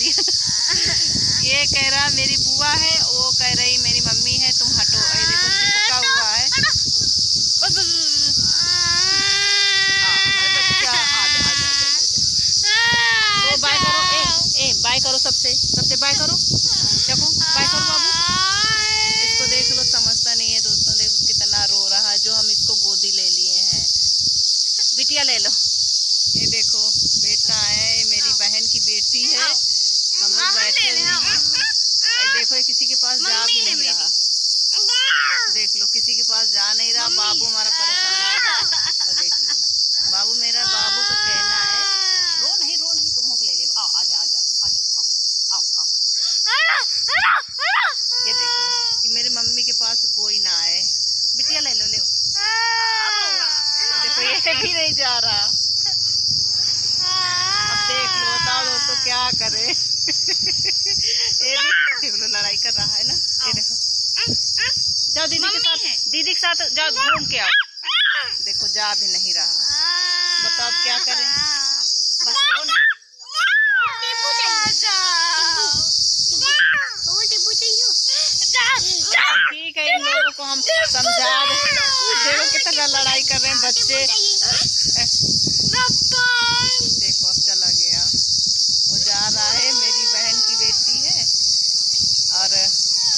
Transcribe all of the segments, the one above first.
दिया। ये कह रहा मेरी बुआ है, वो कह रही मेरी मम्मी है, तुम हटो। ये देखो चिपका हुआ है। बस बस हमारे बच्चा आजा आजा आजा। तो बाय करो, ए बाय करो, सबसे बाय करो। देखो बाय करो बाबू। इसको देख लो, समझता नहीं है दोस्तों। देखो कितना रो रहा है, जो हम इसको गोदी ले लिए हैं। बिटिया ले लो। ये देखो बेटा है, मेरी बहन की बेटी है। हम लोग बैठे हुए हैं। देखो ये किसी के पास जा भी नहीं रहा। देख लो किसी के पास जा नहीं रहा। बाबू हमारा परेशान है। और देख लो बाबू, मेरा बाबू का कहना है रो नहीं तुम हुक ले ले। आओ आजा आजा आजा आओ आओ। ये देखो कि मेरी मम्मी के पास कोई ना आए। बिटिया ले लो, ले देखो ये भी नहीं जा रहा। अब देख लो, बताओ दोस्तों क्या करे। ये देख लो लड़ाई कर रहा है ना। ये देखो, जाओ दीदी के साथ जाओ, घूम के आओ। देखो जा भी नहीं रहा। बताओ क्या करें। बस रो ना। ठीक है, इन लोगों को हम समझा रहे। देखो कितना लड़ाई कर रहे हैं बच्चे। देखो अब चला गया, वो जा रहा है। मेरी बहन की बेटी है और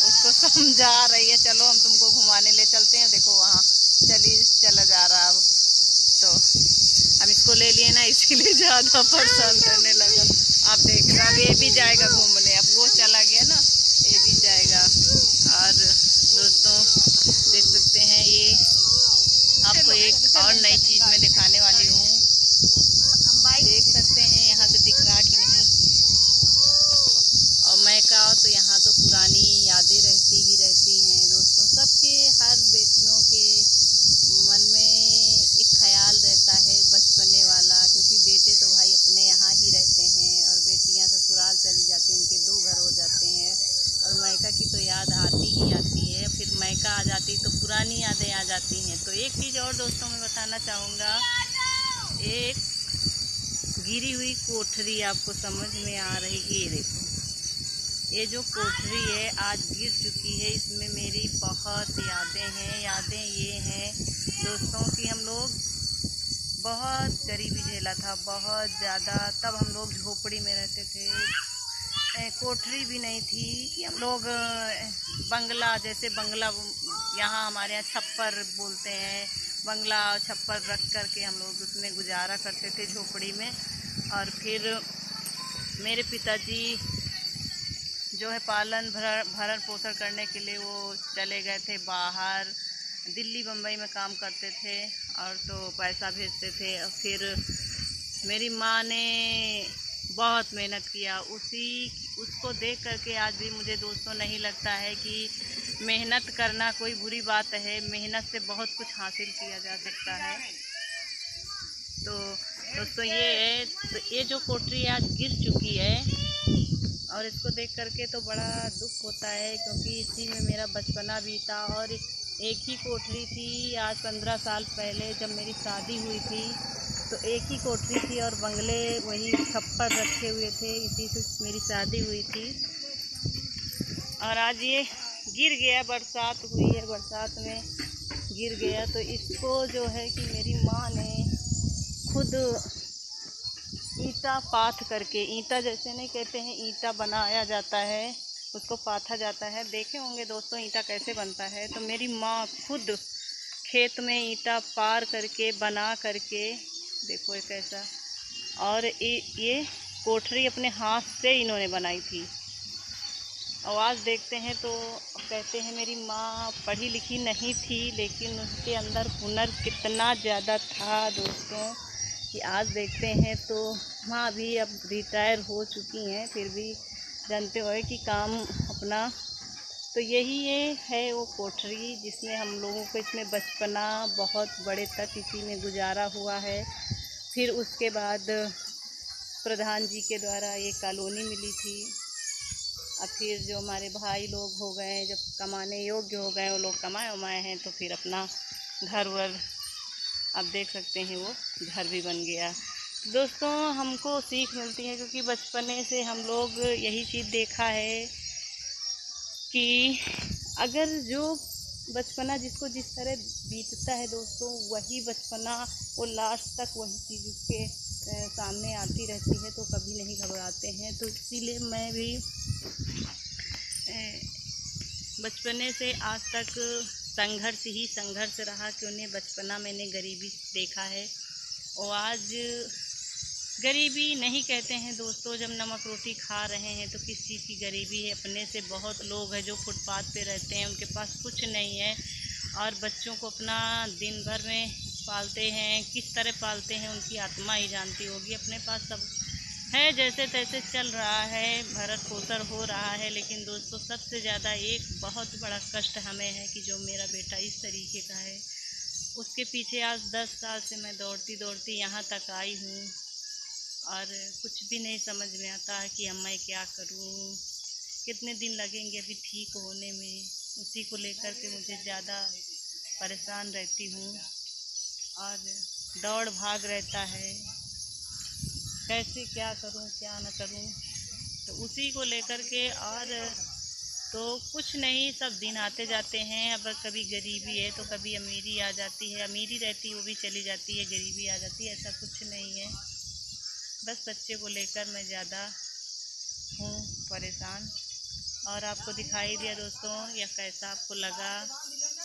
उसको समझा रही है, चलो हम तुमको घुमाने ले चलते हैं। देखो वहाँ चला जा रहा। अब तो हम इसको ले लिए ना, इसीलिए ज़्यादा परेशान करने लगा। आप देख रहे हो, अब ये भी जाएगा घूमने। अब वो चला गया ना, ये भी जाएगा। और दोस्तों देख सकते हैं, ये आपको एक और नई चीज़ मैं दिखाने वाली हूँ। देख सकते हैं यहाँ से दिख रहा कि नहीं। और मैं कहा तो यहाँ तो पुरानी यादें रहती हैं दोस्तों। सबके, हर बेटियों के मन में एक ख्याल रहता है बचपने वाला, क्योंकि बेटे तो भाई अपने यहाँ ही रहते हैं और बेटियाँ ससुराल चली जाती हैं, उनके 2 घर हो जाते हैं। और मायका की तो याद आती ही आती है। फिर मायका आ जाती तो पुरानी यादें आ जाती हैं। तो एक चीज़ और दोस्तों मैं बताना चाहूँगा, एक गिरी हुई कोठरी आपको समझ में आ रही है। ये देखो, ये जो कोठरी है आज गिर चुकी है। इसमें मेरी बहुत यादें हैं। यादें ये हैं दोस्तों कि हम लोग बहुत गरीबी झेला था, बहुत ज़्यादा। तब हम लोग झोपड़ी में रहते थे, कोठरी भी नहीं थी कि हम लोग बंगला, जैसे बंगला यहाँ हमारे यहाँ छप्पर बोलते हैं, बंगला और छप्पर रख करके हम लोग उसमें गुजारा करते थे झोपड़ी में। और फिर मेरे पिताजी जो है पालन भरण पोषण करने के लिए वो चले गए थे बाहर, दिल्ली बम्बई में काम करते थे और तो पैसा भेजते थे। और फिर मेरी माँ ने बहुत मेहनत किया। उसको देख करके आज भी मुझे दोस्तों नहीं लगता है कि मेहनत करना कोई बुरी बात है। मेहनत से बहुत कुछ हासिल किया जा सकता है। तो दोस्तों ये है, तो ये जो कोठरी आज गिर चुकी है और इसको देख करके तो बड़ा दुख होता है, क्योंकि इसी में मेरा बचपना बीता। और एक ही कोठरी थी। आज 15 साल पहले जब मेरी शादी हुई थी तो एक ही कोठरी थी और बंगले वही छप्पर रखे हुए थे। इसी से मेरी शादी हुई थी और आज ये गिर गया। बरसात हुई है, बरसात में गिर गया। तो इसको जो है कि मेरी माँ ने खुद ईंटा पाथ करके, ईंटा जैसे नहीं कहते हैं, ईंटा बनाया जाता है, उसको पाथा जाता है। देखे होंगे दोस्तों ईंटा कैसे बनता है। तो मेरी माँ खुद खेत में ईंटा पार करके बना करके, देखो ये कैसा। और ये कोठरी अपने हाथ से इन्होंने बनाई थी। और आज देखते हैं तो कहते हैं मेरी माँ पढ़ी लिखी नहीं थी, लेकिन उसके अंदर हुनर कितना ज़्यादा था दोस्तों कि आज देखते हैं तो माँ भी अब रिटायर हो चुकी हैं, फिर भी जानते हो कि काम अपना। तो ये है वो कोठरी जिसमें हम लोगों को, इसमें बचपना बहुत बड़े तक इसी में गुजारा हुआ है। फिर उसके बाद प्रधान जी के द्वारा ये कॉलोनी मिली थी। अब फिर जो हमारे भाई लोग हो गए, जब कमाने योग्य हो गए, वो लोग कमाए उमाए हैं, तो फिर अपना घर वर आप देख सकते हैं वो घर भी बन गया। दोस्तों हमको सीख मिलती है, क्योंकि बचपने से हम लोग यही चीज़ देखा है कि अगर जो बचपना जिसको जिस तरह बीतता है दोस्तों, वही बचपना वो लास्ट तक वही चीज़ उसके सामने आती रहती है, तो कभी नहीं घबराते हैं। तो इसीलिए मैं भी बचपने से आज तक संघर्ष ही संघर्ष रहा, कि उन्हें बचपना मैंने गरीबी देखा है। और आज गरीबी नहीं कहते हैं दोस्तों, जब नमक रोटी खा रहे हैं तो किस चीज़ की गरीबी है। अपने से बहुत लोग हैं जो फुटपाथ पे रहते हैं, उनके पास कुछ नहीं है, और बच्चों को अपना दिन भर में पालते हैं। किस तरह पालते हैं उनकी आत्मा ही जानती होगी। अपने पास सब है, जैसे तैसे चल रहा है, भरण पोषण हो रहा है। लेकिन दोस्तों सबसे ज़्यादा एक बहुत बड़ा कष्ट हमें है कि जो मेरा बेटा इस तरीके का है, उसके पीछे आज 10 साल से मैं दौड़ती दौड़ती यहाँ तक आई हूँ, और कुछ भी नहीं समझ में आता है कि अब मैं क्या करूँ, कितने दिन लगेंगे अभी ठीक होने में। उसी को लेकर के मुझे ज़्यादा परेशान रहती हूँ, और दौड़ भाग रहता है, कैसे क्या करूँ क्या न करूँ, तो उसी को लेकर के। और तो कुछ नहीं, सब दिन आते जाते हैं। अब कभी गरीबी है तो कभी अमीरी आ जाती है, अमीरी रहती है वो भी चली जाती है, गरीबी आ जाती है, ऐसा कुछ नहीं है। बस बच्चे को लेकर मैं ज़्यादा हूँ परेशान। और आपको दिखाई दिया दोस्तों, या कैसा आपको लगा,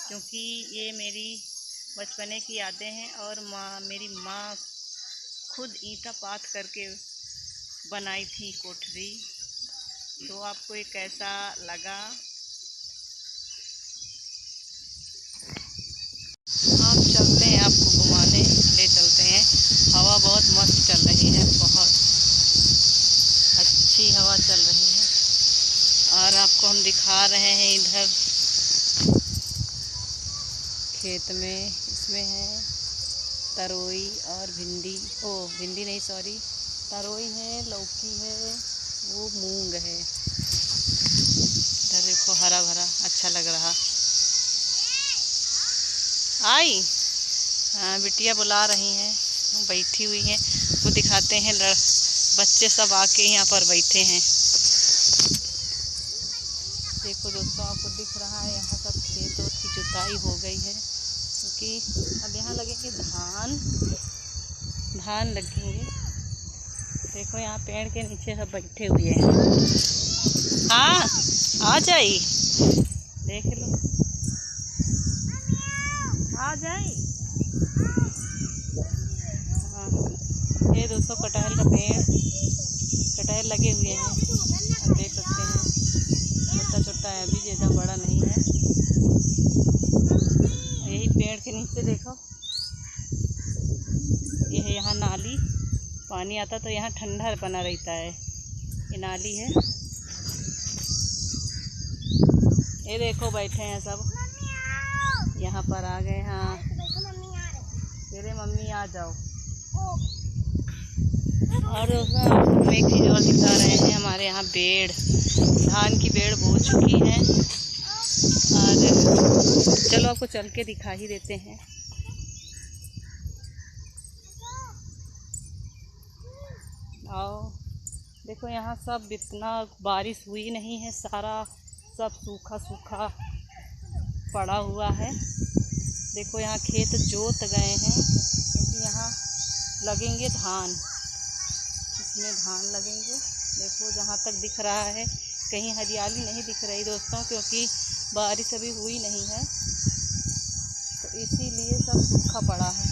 क्योंकि ये मेरी बचपने की यादें हैं। और मेरी माँ खुद ईंटा पाथ करके बनाई थी कोठरी। तो आपको ये कैसा लगा? हम चलते हैं, आपको घुमाने ले चलते हैं। हवा बहुत मस्त चल रही है, बहुत अच्छी हवा चल रही है। और आपको हम दिखा रहे हैं इधर खेत में, इसमें है तरोई और भिंडी, भिंडी नहीं सॉरी, तरोई है, लौकी है, वो मूंग है। इधर देखो हरा भरा अच्छा लग रहा। आई हाँ, बिटिया बुला रही हैं, बैठी हुई हैं, वो दिखाते हैं। बच्चे सब आके यहाँ पर बैठे हैं। देखो दोस्तों, आपको दिख रहा है यहाँ सब खेत की जुताई हो गई है, क्योंकि अब यहाँ लगेंगे धान लगेंगे। देखो यहाँ पेड़ के नीचे सब बैठे हुए हैं। हाँ आ जाई, देख लो आ जाए। हाँ, ये दोस्तों कटहल का पेड़, कटहल लगे हुए हैं, आप देख सकते हैं। छोटा छोटा है, अभी ज़्यादा बड़ा नहीं है। यही पेड़ के नीचे देखो, ये है यहाँ नाली, पानी आता तो यहाँ ठंडा बना रहता है। ये नाली है, ये देखो बैठे हैं सब यहाँ पर आ गए। हाँ तेरे मम्मी आ जाओ। और हम एक चीज़ और दिखा रहे हैं, हमारे यहाँ बेड़, धान की बेड़ बो चुकी है। और चलो आपको चल के दिखा ही देते हैं। आओ देखो, यहाँ सब इतना बारिश हुई नहीं है, सारा सब सूखा सूखा पड़ा हुआ है। देखो यहाँ खेत जोत गए हैं, क्योंकि यहाँ लगेंगे धान, इसमें धान लगेंगे। देखो जहाँ तक दिख रहा है, कहीं हरियाली नहीं दिख रही दोस्तों, क्योंकि बारिश अभी हुई नहीं है, तो इसीलिए सब सूखा पड़ा है।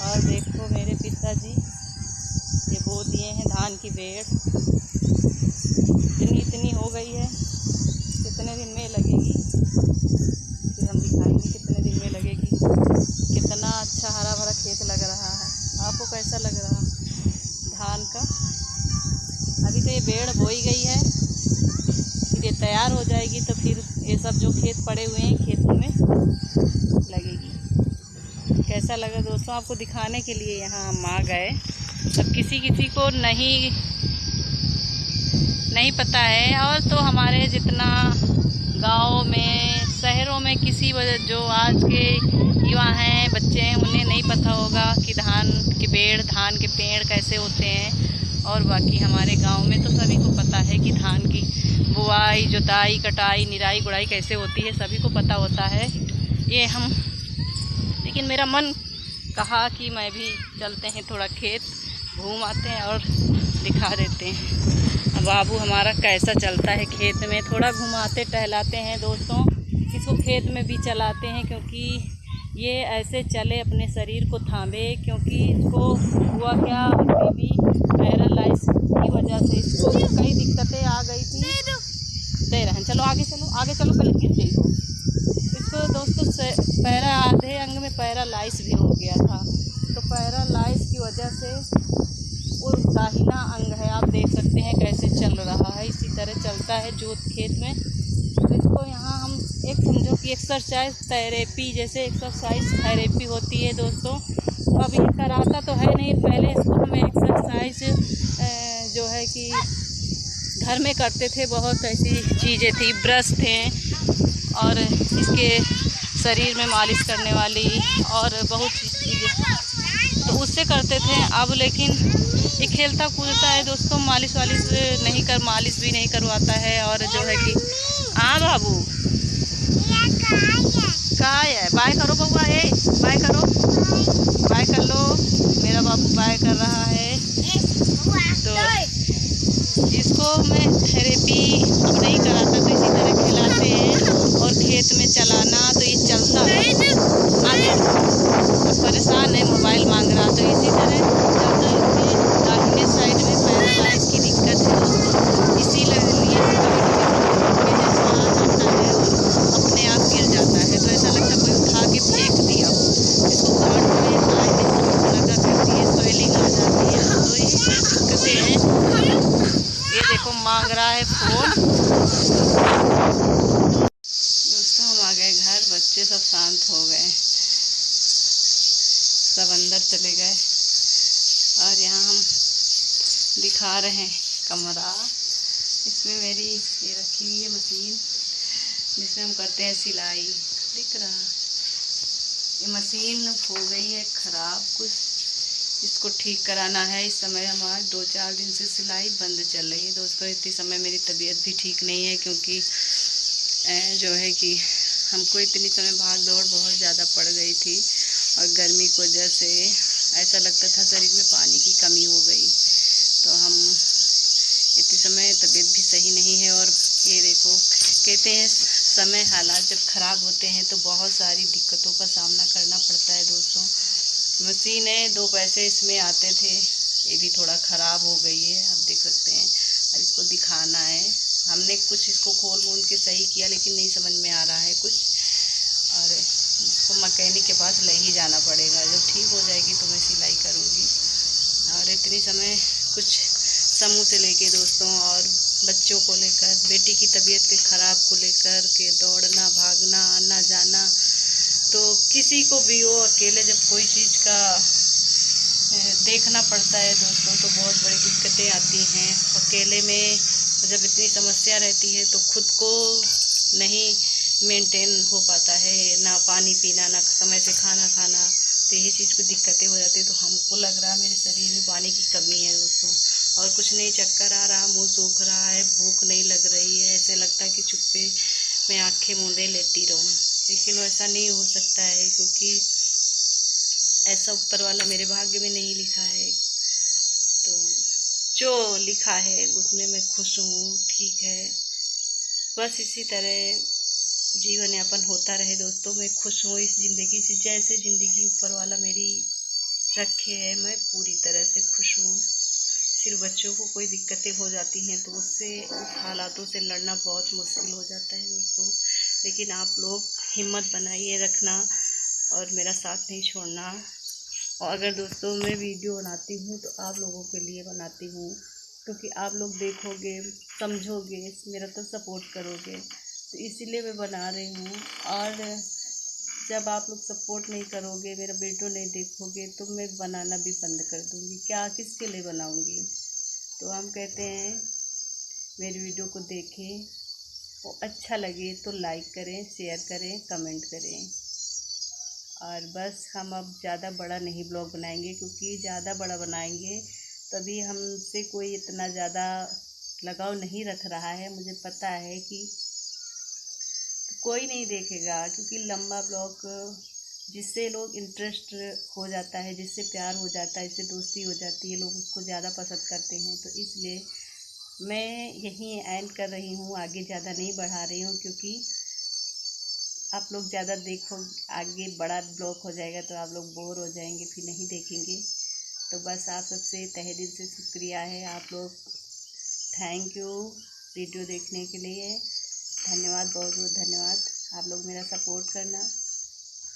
और देखो मेरे पिताजी ये बो दिए हैं धान की बेड़, इतनी हो गई है। कितने दिन में लगेगी फिर हम दिखाएंगे, कितने दिन में लगेगी। कितना अच्छा हरा भरा खेत लग रहा है। आपको कैसा लग रहा धान का? अभी तो ये बेड़ बोई गई है, फिर ये तैयार हो जाएगी तो फिर ये सब जो खेत पड़े हुए हैं खेतों में लगेगी। कैसा लगा दोस्तों, आपको दिखाने के लिए यहाँ हम आ गए। अब किसी को नहीं पता है, और तो हमारे जितना गांव में शहरों में किसी वजह जो आज के युवा हैं, बच्चे हैं, उन्हें नहीं पता होगा कि धान के पेड़ कैसे होते हैं। और बाकी हमारे गांव में तो सभी को पता है कि धान की बुआई, जुताई, कटाई, निराई, गुड़ाई कैसे होती है, सभी को पता होता है। ये हम लेकिन मेरा मन कहा कि मैं भी चलते हैं, थोड़ा खेत घूम आते हैं और दिखा देते हैं बाबू हमारा कैसा चलता है खेत में। थोड़ा घुमाते टहलाते हैं दोस्तों, इसको खेत में भी चलाते हैं क्योंकि ये ऐसे चले, अपने शरीर को थामे, क्योंकि इसको हुआ क्या, अभी भी पैरालाइज की वजह से इसको कई दिक्कतें आ गई थी। दे रहे हैं, चलो आगे चलो, आगे चलो, पहले गिर गई हो। इसको दोस्तों पैरा आधे अंग में पैरालाइज भी हो गया था, तो पैरालाइज की वजह से वो दाहिना अंग है, आप देख सकते हैं कैसे चल रहा है, इसी तरह चलता है जोत खेत में। तो इसको यहाँ हम एक समझो कि एक्सरसाइज थेरेपी, जैसे एक्सरसाइज थेरेपी होती है दोस्तों। अब ये कराता तो है नहीं, पहले इसको हमें एक्सरसाइज जो है कि घर में करते थे, बहुत ऐसी चीज़ें थी, ब्रश थे और इसके शरीर में मालिश करने वाली और बहुत चीज़ें, तो उससे करते थे। अब लेकिन ये खेलता कूदता है दोस्तों, मालिश भी नहीं करवाता है। और जो है कि हाँ बाबू कहाँ है, बाय करो बउआ, बाय करो, बाय कर लो, मेरा बाबू बाय कर रहा है। तो इसको मैं थेरेपी अब नहीं कराता, तो इसी तरह खिलाते हैं और खेत में चलाना, तो ये चलता है आगे। अब परेशान है, मोबाइल मांग रहा, तो इसी तरह चलता है। इसके दाहिने साइड में पैरालाइज की दिक्कत है दोस्तों, इसीलिए कभी कभी आ जाता है और अपने आप गिर जाता है, तो ऐसा लगता है कोई उठा के फेंक दिया हो। इसको गांठ में आए दिन चोट लगा करती है, स्वेलिंग आ जाती है, तो ये दिक्कतें हैं। ये देखो मांग रहा है फोन। दोस्तों हम आ गए घर, बच्चे सब शांत हो गए, सब अंदर चले गए और यहाँ हम दिखा रहे हैं कमरा। इसमें मेरी ये रखी हुई है मशीन, जिसमें हम करते हैं सिलाई, दिख रहा। ये मशीन हो गई है ख़राब, कुछ इसको ठीक कराना है। इस समय हमारे 2-4 दिन से सिलाई बंद चल रही है दोस्तों। इतनी समय मेरी तबीयत भी ठीक नहीं है, क्योंकि जो है कि हमको इतनी समय भाग दौड़ बहुत ज़्यादा पड़ गई थी और गर्मी की वजह से ऐसा लगता था शरीर में पानी की कमी हो गई। तो हम इतनी समय तबीयत भी सही नहीं है। और ये देखो, कहते हैं समय हालात जब ख़राब होते हैं तो बहुत सारी दिक्कतों का सामना करना पड़ता है दोस्तों। मशीन है, 2 पैसे इसमें आते थे, ये भी थोड़ा ख़राब हो गई है, आप देख सकते हैं। और इसको दिखाना है, हमने कुछ इसको खोल वोल के सही किया, लेकिन नहीं समझ में आ रहा है कुछ, और इसको मैकेनिक के पास ले ही जाना पड़ेगा। जब ठीक हो जाएगी तो मैं सिलाई करूँगी। और इतनी समय कुछ समूह से लेके दोस्तों और बच्चों को लेकर, बेटी की तबीयत के ख़राब को लेकर के दौड़ना भागना आना जाना, तो किसी को भी हो, अकेले जब कोई चीज़ का देखना पड़ता है दोस्तों तो बहुत बड़ी दिक्कतें आती हैं। अकेले में जब इतनी समस्या रहती है तो खुद को नहीं मेंटेन हो पाता है, ना पानी पीना, ना समय से खाना खाना, तो यही चीज़ को दिक्कतें हो जाती है। तो हमको लग रहा है मेरे शरीर में पानी की कमी है दोस्तों, और कुछ नहीं, चक्कर आ रहा, मुंह सूख रहा है, भूख नहीं लग रही है, ऐसे लगता है कि चुप्पे मैं आंखें मूंदे लेटी रहूं। लेकिन वैसा नहीं हो सकता है, क्योंकि ऐसा ऊपर वाला मेरे भाग्य में नहीं लिखा है। तो जो लिखा है उसमें मैं खुश हूँ, ठीक है। बस इसी तरह जीवन यापन होता रहे दोस्तों। मैं खुश हूँ इस ज़िंदगी से, जैसे ज़िंदगी ऊपर वाला मेरी रखे है, मैं पूरी तरह से खुश हूँ। सिर्फ बच्चों को कोई दिक्कतें हो जाती हैं तो उससे, उस हालातों से लड़ना बहुत मुश्किल हो जाता है दोस्तों। लेकिन आप लोग हिम्मत बनाइए रखना और मेरा साथ नहीं छोड़ना। और अगर दोस्तों मैं वीडियो बनाती हूँ तो आप लोगों के लिए बनाती हूँ, क्योंकि आप लोग देखोगे, समझोगे, मेरा तो सपोर्ट करोगे, तो इसीलिए मैं बना रही हूँ। और जब आप लोग सपोर्ट नहीं करोगे, मेरा वीडियो नहीं देखोगे, तो मैं बनाना भी बंद कर दूँगी। क्या किसके लिए बनाऊँगी? तो हम कहते हैं मेरी वीडियो को देखें वो अच्छा लगे तो लाइक करें, शेयर करें, कमेंट करें। और बस हम अब ज़्यादा बड़ा नहीं ब्लॉग बनाएंगे, क्योंकि ज़्यादा बड़ा बनाएंगे तभी हमसे कोई इतना ज़्यादा लगाव नहीं रख रहा है। मुझे पता है कि कोई नहीं देखेगा, क्योंकि लंबा ब्लॉग जिससे लोग इंटरेस्ट हो जाता है, जिससे प्यार हो जाता है, जिससे दोस्ती हो जाती है, लोग उसको ज़्यादा पसंद करते हैं। तो इसलिए मैं यहीं एंड कर रही हूँ, आगे ज़्यादा नहीं बढ़ा रही हूँ, क्योंकि आप लोग ज़्यादा देखो आगे बड़ा ब्लॉग हो जाएगा तो आप लोग बोर हो जाएंगे, फिर नहीं देखेंगे। तो बस आप सबसे तहे दिल से शुक्रिया है, आप लोग थैंक यू वीडियो देखने के लिए। धन्यवाद, बहुत बहुत धन्यवाद। आप लोग मेरा सपोर्ट करना,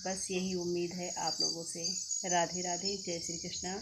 बस यही उम्मीद है आप लोगों से। राधे राधे, जय श्री कृष्णा।